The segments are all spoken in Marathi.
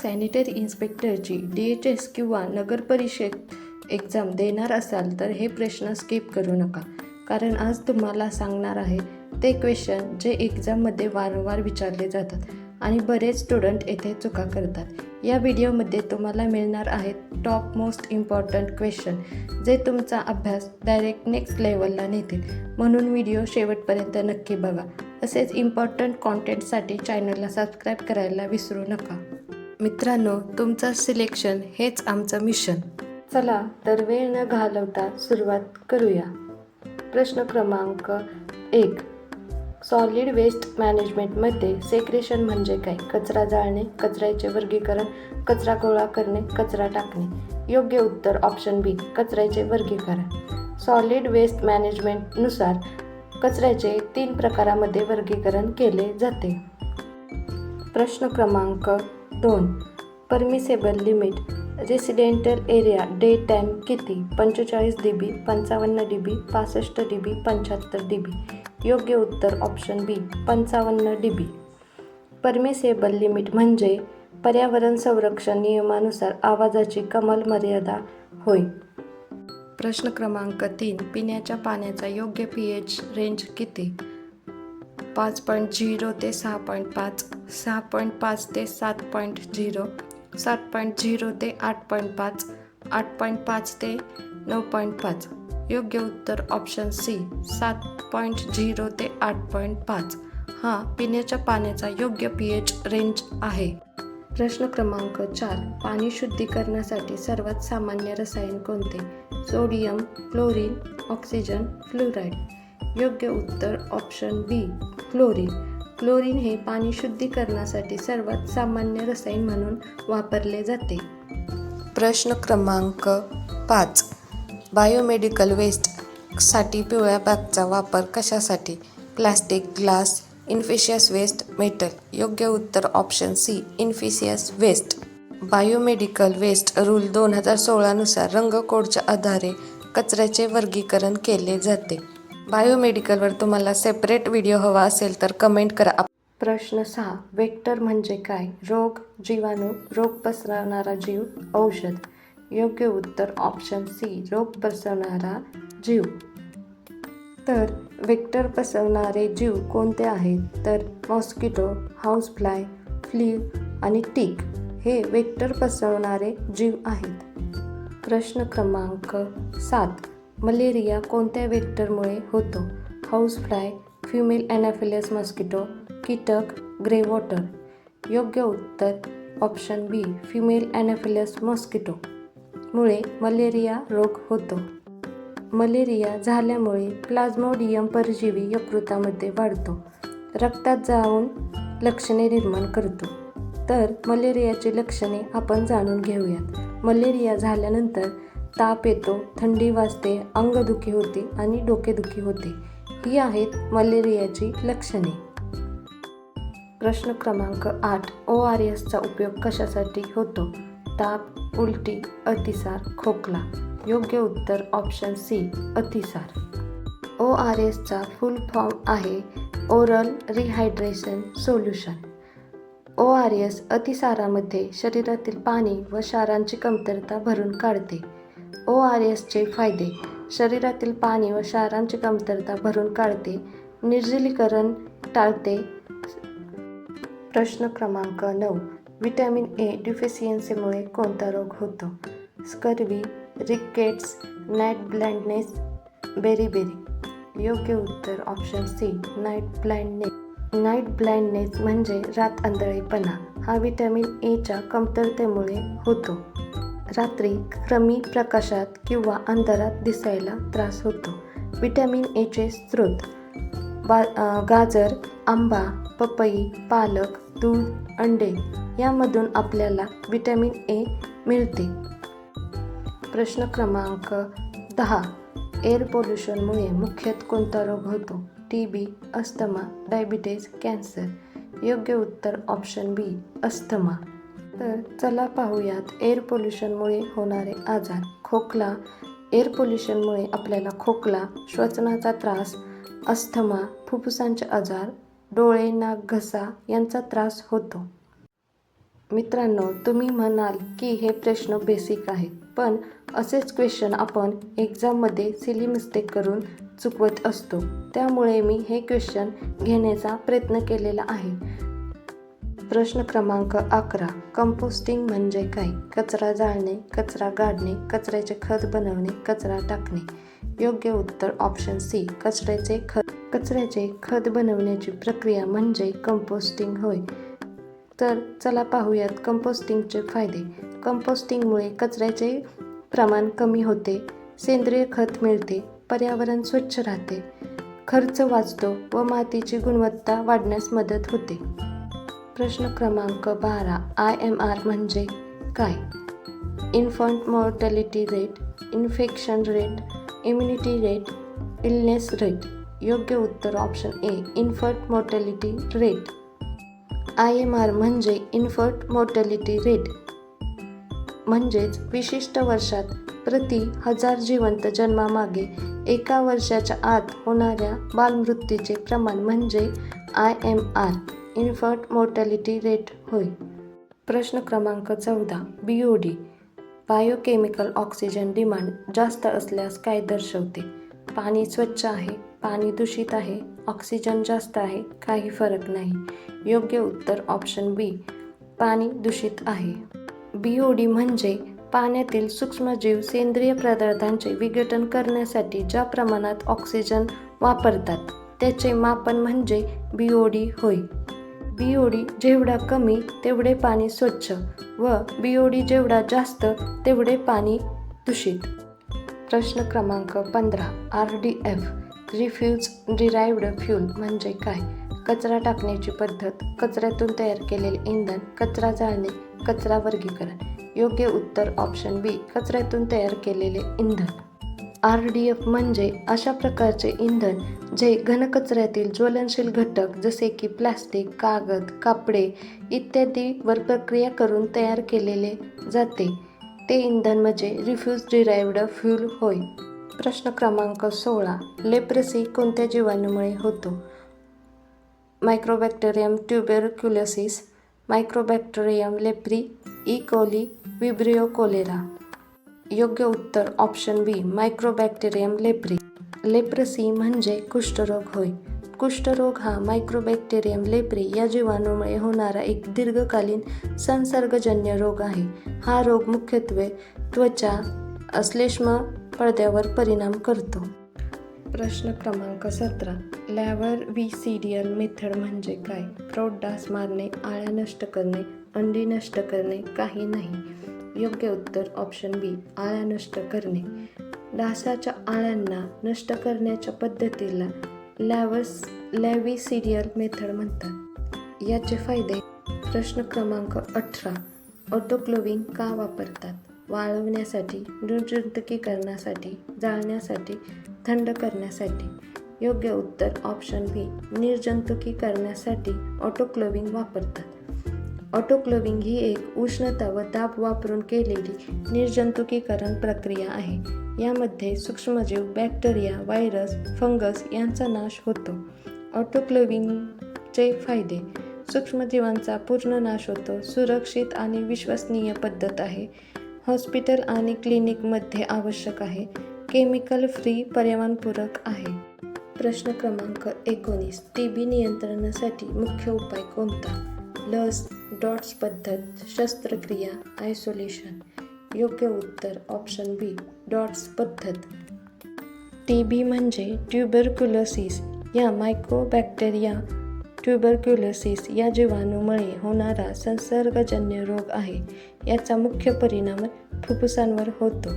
सॅनिटरी इन्स्पेक्टरची DHS किंवा नगर परिषद एक्झाम देणार असाल तर हे प्रश्न स्किप करू नका, कारण आज तुम्हाला सांगणार आहे ते क्वेश्चन जे एक्झाममध्ये वारंवार विचारले जातात आणि बरेच स्टुडंट येथे चुका करतात. या व्हिडिओमध्ये तुम्हाला मिळणार आहेत टॉप मोस्ट इम्पॉर्टंट क्वेश्चन जे तुमचा अभ्यास डायरेक्ट नेक्स्ट लेवलला नेतील. म्हणून व्हिडिओ शेवटपर्यंत नक्की बघा. असेच इम्पॉर्टंट कॉन्टेंटसाठी चॅनलला सबस्क्राईब करायला विसरू नका. मित्रांनो, तुमचं सिलेक्शन हेच आमचं मिशन. चला तर वेळ न घालवता सुरुवात करूया. प्रश्न क्रमांक 1. सॉलिड वेस्ट मॅनेजमेंटमध्ये सेग्रेशन म्हणजे काय? कचरा जाळणे, कचऱ्याचे वर्गीकरण, कचरा गोळा करणे, कचरा टाकणे. योग्य उत्तर ऑप्शन बी, कचऱ्याचे वर्गीकरण. सॉलिड वेस्ट मॅनेजमेंटनुसार कचऱ्याचे 3 प्रकारामध्ये वर्गीकरण केले जाते. प्रश्न क्रमांक 2. Permissible limit residential area day time किती? 45 dB, 55 dB, 65 dB, 75 dB. योग्य उत्तर ऑप्शन बी, 55 dB. परमिसेबल लिमिट म्हणजे पर्यावरण संरक्षण नियमानुसार आवाजाची कमाल मर्यादा होय. प्रश्न क्रमांक 3. पिण्याच्या पाण्याचा योग्य pH रेंज किती? 5.0 ते 6.5, 6.5 ते 7.0, 7.0 ते 8.5, 8.5 ते 9.5. योग्य उत्तर ऑप्शन सी, 7.0 ते 8.5 हा पिण्याच्या पाण्याचा योग्य pH रेंज आहे. प्रश्न क्रमांक 4. पाणी शुद्धीकरणासाठी सर्वात सामान्य रसायन कोणते? Sodium, chlorine, oxygen, fluoride. योग्य उत्तर ऑप्शन बी, क्लोरीन. क्लोरीन हे पाणी शुद्धीकरणासाठी सर्वात सामान्य रसायन म्हणून वापरले जाते. प्रश्न क्रमांक 5. बायोमेडिकल वेस्टसाठी पिवळ्या बॅगचा वापर कशासाठी? Plastic, glass, infectious waste, metal. योग्य उत्तर option C, infectious waste. Biomedical waste rule 2016 नुसार रंग कोडच्या आधारे कचऱ्याचे वर्गीकरण केले जाते. बायोमेडिकलवर तुम्हाला सेपरेट व्हिडिओ हवा असेल तर कमेंट करा. प्रश्न 6. वेक्टर म्हणजे काय? रोग, जीवाणू, रोग पसरवणारा जीव, औषध. योग्य उत्तर ऑप्शन सी, रोग पसरवणारा जीव. तर वेक्टर पसरवणारे जीव कोणते आहेत? तर मॉस्किटो, हाऊसफ्लाय, फ्ली आणि टिक हे वेक्टर पसरवणारे जीव आहेत. प्रश्न क्रमांक 7. मलेरिया कोणत्या वेक्टरमुळे होतो? हाऊसफ्लाय, फिमेल ॲनाफिलस मॉस्किटो, कीटक, ग्रे वॉटर. योग्य उत्तर ऑप्शन बी, फिमेल ॲनाफिलस मॉस्किटो मुळे मलेरिया रोग होतो. मलेरिया झाल्यामुळे प्लाझ्मोडियम परजीवी यकृतामध्ये वाढतो, रक्तात जाऊन लक्षणे निर्माण करतो. तर मलेरियाची लक्षणे आपण जाणून घेऊयात. मलेरिया झाल्यानंतर ताप येतो, थंडी वाजते, अंगदुखी होते आणि डोकेदुखी होते. ही आहेत मलेरियाची लक्षणे. प्रश्न क्रमांक 8. ORSचा उपयोग कशासाठी होतो? ताप, उलटी, अतिसार, खोकला. योग्य उत्तर ऑप्शन सी, अतिसार. ORSचा फुल फॉर्म आहे ओरल रिहायड्रेशन सोल्युशन. ORS अतिसारामध्ये शरीरातील पाणी व क्षारांची कमतरता भरून काढते. ORSचे फायदे: शरीरातील पाणी व क्षारांची कमतरता भरून काढते, निर्जलीकरण टाळते. प्रश्न क्रमांक 9. व्हिटॅमिन ए डिफिशियन्सीमुळे कोणता रोग होतो? Scurvy, rickets, night blindness, beriberi. योग्य उत्तर option C, night blindness. Night blindness म्हणजे रात आंधळेपणा. हा व्हिटॅमिन एच्या कमतरतेमुळे होतो. रात्री कमी प्रकाशात किंवा अंधारात दिसायला त्रास होतो. व्हिटॅमिन एचे स्रोत: गाजर, आंबा, पपई, पालक, दूध, अंडे यामधून आपल्याला व्हिटॅमिन ए मिळते. प्रश्न क्रमांक 10. एअर पोल्युशनमुळे मुख्यतः कोणता रोग होतो? TB, asthma, diabetes, cancer. योग्य उत्तर ऑप्शन बी, अस्थमा. तर चला पाहूयात एअर पोल्युशनमुळे होणारे आजार. खोकला. एअर पोल्युशनमुळे आपल्याला खोकला, श्वसनाचा त्रास, अस्थमा, फुफ्फुसांचे आजार, डोळे, नाक, घसा यांचा त्रास होतो. मित्रांनो, तुम्ही म्हणाल की हे प्रश्न बेसिक आहेत, पण असेच क्वेश्चन आपण एक्झाममध्ये सिली मिस्टेक करून चुकवत असतो. त्यामुळे मी हे क्वेश्चन घेण्याचा प्रयत्न केलेला आहे. प्रश्न क्रमांक 11. कंपोस्टिंग म्हणजे काय? कचरा जाळणे, कचरा गाडणे, कचऱ्याचे खत बनवणे, कचरा टाकणे. योग्य उत्तर ऑप्शन सी, कचऱ्याचे खत बनवण्याची प्रक्रिया म्हणजे कंपोस्टिंग होय. तर चला पाहूयात कंपोस्टिंगचे फायदे. कंपोस्टिंगमुळे कचऱ्याचे प्रमाण कमी होते, सेंद्रिय खत मिळते, पर्यावरण स्वच्छ राहते, खर्च वाचतो व मातीची गुणवत्ता वाढण्यास मदत होते. प्रश्न क्रमांक 12. IMR म्हणजे काय? Infant mortality rate, infection rate, immunity rate, illness rate. योग्य उत्तर option A, infant mortality rate. IMR म्हणजे इन्फंट मॉर्टॅलिटी रेट, म्हणजेच विशिष्ट वर्षात प्रति 1000 जिवंत जन्मामागे एका वर्षाच्या आत होणाऱ्या बालमृत्यूचे प्रमाण म्हणजे IMR, इन्फंट मॉर्टॅलिटी रेट होय. प्रश्न क्रमांक 14. BOD, बायोकेमिकल ऑक्सिजन डिमांड जास्त असल्यास काय दर्शवते? पाणी स्वच्छ आहे, पाणी दूषित आहे, ऑक्सिजन जास्त आहे, काही फरक नाही. योग्य उत्तर ऑप्शन बी, पाणी दूषित आहे. BOD म्हणजे पाण्यातील सूक्ष्मजीव सेंद्रिय पदार्थांचे विघटन करण्यासाठी ज्या प्रमाणात ऑक्सिजन वापरतात त्याचे मापन म्हणजे BOD होय. BOD जेवढा कमी तेवढे पाणी स्वच्छ व BOD जेवढा जास्त तेवढे पाणी दूषित. प्रश्न क्रमांक 15. RDF, रिफ्यूज डिराइव्ड फ्यूल म्हणजे काय? कचरा टाकण्याची पद्धत, कचऱ्यातून तयार केलेले इंधन, कचरा जाळणे, कचरा वर्गीकरण. योग्य उत्तर ऑप्शन बी, कचऱ्यातून तयार केलेले इंधन. RDF म्हणजे अशा प्रकारचे इंधन जे घनकचऱ्यातील ज्वलनशील घटक जसे की प्लास्टिक, कागद, कापडे इत्यादीवर प्रक्रिया करून तयार केलेले जाते. ते इंधन म्हणजे रिफ्यूज डिराइव्ड फ्यूल होय. प्रश्न क्रमांक 16. लेप्रेसी कोणत्या जीवाणूमुळे होतो? मायक्रोबॅक्टेरियम ट्युबरक्युलोसिस, मायक्रोबॅक्टेरियम लेप्री, ई कोली, विब्रियो कोलेरा. योग्य उत्तर ऑप्शन बी, मायक्रोबॅक्टेरियम लेप्री. लेप्रेसी म्हणजे कुष्ठरोग होय. कुष्ठरोग हा मायक्रोबॅक्टेरियम लेप्री या जीवाणूमुळे होणारा एक दीर्घकालीन संसर्गजन्य रोग आहे. हा रोग मुख्यत्वे त्वचा श्लेष्म पडद्यावर परिणाम करतो. प्रश्न क्रमांक 17. लॅव्हरविसिडियल मेथड म्हणजे काय? प्रौढ डास मारणे, आळ्या नष्ट करणे, अंडी नष्ट करणे, काही नाही. योग्य उत्तर ऑप्शन बी, आळ्या नष्ट करणे. डासाच्या आळ्यांना नष्ट करण्याच्या पद्धतीला लॅव्हरविसिडियल मेथड म्हणतात. याचे फायदे. प्रश्न क्रमांक 18. ऑटोक्लेव्हिंग का वापरतात? वाळवण्यासाठी, निर्जंतुकीकरणासाठी, जाळण्यासाठी, थंड करण्यासाठी. योग्य उत्तर ऑप्शन बी, निर्जंतुकीकरणासाठी ऑटोक्लेव्हिंग वापरतात. ऑटोक्लेव्हिंग ही एक उष्णता व दाब वापरून केलेली निर्जंतुकीकरण प्रक्रिया आहे. यामध्ये सूक्ष्मजीव, बॅक्टेरिया, व्हायरस, फंगस यांचा नाश होतो. ऑटोक्लेव्हिंगचे फायदे. सूक्ष्मजीवांचा पूर्ण नाश होतो. सुरक्षित आणि विश्वसनीय पद्धत आहे. हॉस्पिटल आणि क्लिनिकमध्ये आवश्यक आहे. केमिकल फ्री, पर्यावरणपूरक आहे. प्रश्न क्रमांक 19. TB नियंत्रणासाठी मुख्य उपाय कोणता? लस, डॉट्स पद्धत, शस्त्रक्रिया, आयसोलेशन. योग्य उत्तर ऑप्शन बी, डॉट्स पद्धत. TB म्हणजे ट्युबरक्युलोसिस या मायकोबॅक्टेरिया ट्युबरक्युलोसिस या जीवाणूमुळे होणारा संसर्गजन्य रोग आहे. याचा मुख्य परिणाम फुफ्फुसांवर होतो.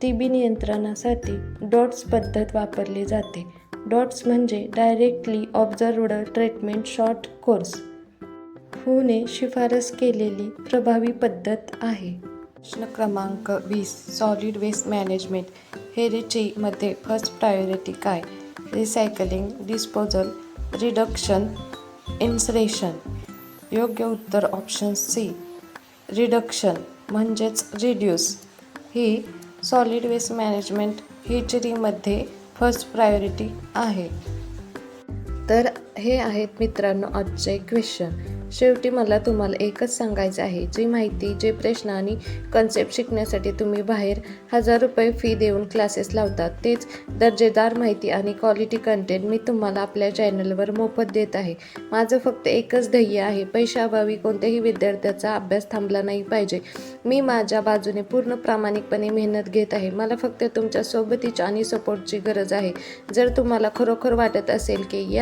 TB नियंत्रणासाठी डॉट्स पद्धत वापरली जाते. डॉट्स म्हणजे directly observed treatment short course. WHO शिफारस केलेली प्रभावी पद्धत आहे. प्रश्न क्रमांक 20. सॉलिड वेस्ट मॅनेजमेंट हेरिटेजमध्ये फर्स्ट प्रायोरिटी काय? Recycling, disposal, reduction, incineration. योग्य उत्तर ऑप्शन सी, रिडक्शन म्हणजेच रिड्यूस ही सॉलिड वेस्ट मॅनेजमेंट हेरिटेजमध्ये फर्स्ट प्रायोरिटी आहे. तर हे आहेत मित्रांनो आजचे क्वेश्चन. शेवटी मला तुम्हाला एकच सांगायचं आहे, जी माहिती, जे प्रश्न आणि कन्सेप्ट शिकण्यासाठी तुम्ही बाहेर 1000 रुपये फी देऊन क्लासेस लावतात, तेच दर्जेदार माहिती आणि क्वालिटी कंटेंट मी तुम्हाला आपल्या चॅनलवर मोफत देत आहे. माझं फक्त एकच ध्येय आहे, पैशाअभावी कोणत्याही विद्यार्थ्याचा अभ्यास थांबला नाही पाहिजे. मी माझ्या बाजूने पूर्ण प्रामाणिकपणे मेहनत घेत आहे. मला फक्त तुमच्या सोबतीची आणि सपोर्टची गरज आहे. जर तुम्हाला खरोखर वाटत असेल की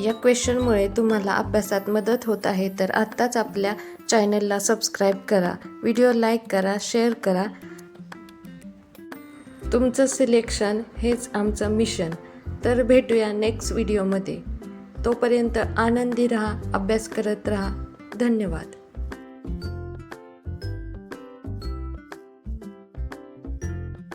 या क्वेश्चनमुळे तुम्हाला अभ्यासात मदत होत आहे, तर आत्ताच आपल्या चॅनलला सबस्क्राईब करा, व्हिडिओ लाईक करा, शेअर करा. तुमचं सिलेक्शन हेच आमचं मिशन. तर भेटूया नेक्स्ट व्हिडिओमध्ये. तोपर्यंत आनंदी राहा, अभ्यास करत राहा. धन्यवाद.